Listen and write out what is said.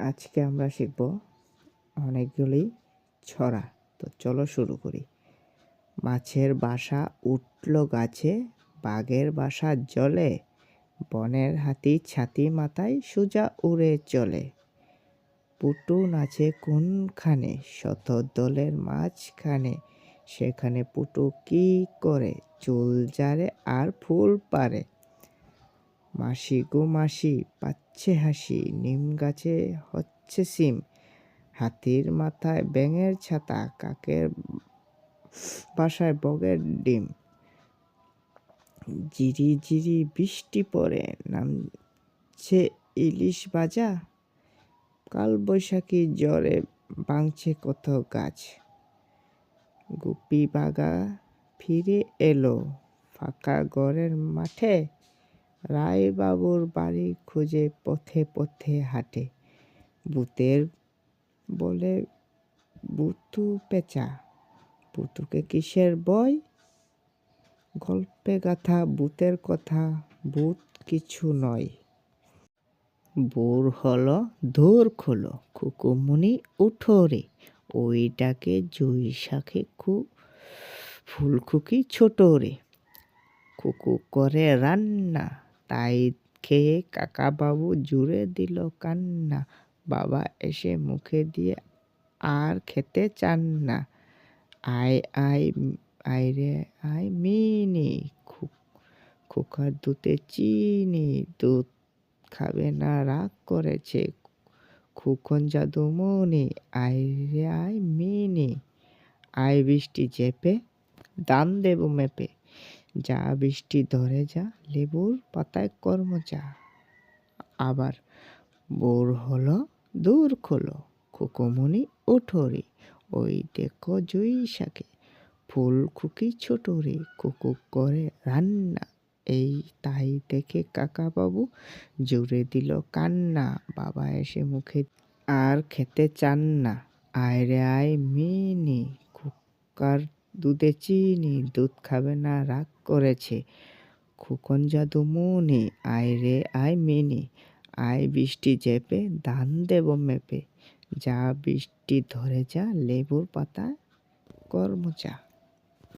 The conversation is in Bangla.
আজকে আমরা শিখব অনেকগুলি ছড়া। তো চলো শুরু করি। মাছের বাসা উঠল গাছে, বাঘের বাসা জলে, বনের হাতি ছাতি মাথায় সোজা উড়ে চলে। পুটু নাচে কোনখানে, শত দলের মাঝখানে, সেখানে পুটু কি করে, চুল ঝাড়ে আর ফুল পারে। মাসি গো মাসি পাচ্ছে হাসি, নিম গাছে হচ্ছে সিম, হাতির মাথায় ব্যাঙের ছাতা, কাকের বাসায় বগের ডিম। ঝিরি ঝিরি বৃষ্টি পড়ে, নামছে ইলিশ ভাজা, কাল বৈশাখী জ্বরে ভাঙছে কত গাছ। গুপি বাঘা ফিরে এলো ফাঁকা ঘরের মাঠে, রায় বাবুর বাড়ি খুঁজে পথে পথে হাঁটে। ভূতের বলে ভূতু পেঁচা, ভূতুকে কিসের ভয়, গল্পে গাথা ভূতের কথা, ভূত কিছু নয়। ভোর হলো দোর খোলো, খুকুমুনি উঠো রে, ওই ডাকে জুই শাকে ফুলখুকি ছোট রে। খুকু করে রান্না, তাই খেয়ে কাকা বাবু জুড়ে দিল কান্না। বাবা এসে মুখে দিয়ে আর খেতে চান না। আয় আয় আয় রে আয় মিনি, খোকার দুধে চিনি, দুধ খাবে না রাগ করেছে খুকন জাদুমণি। আয় রে আয় মিনি, আয় বৃষ্টি চেপে, দান দেব মেপে, যা বৃষ্টি ধরে যা, লেবুর পাতায় কর্মচা। আবার ভোর হলো দূর খোলো, খুকুমুনি উঠো রে, ওই দেখো জুই শাকে ফুলখুকি ছোট রে। কুকু করে রান্না, এই তাই দেখে কাকা বাবু জুড়ে দিল কান্না। বাবা এসে মুখে আর খেতে চান না। আয় রে আয় মিনি, খোকার দুধে চিনি, দুধ খাবে না রাগ করেছে খোকন জাদুমণি। আয় রে আয় মিনি, আয় বৃষ্টি চেপে, ধান দেব মেপে, যা বৃষ্টি ধরে যা, লেবুর পাতা কর্মচা।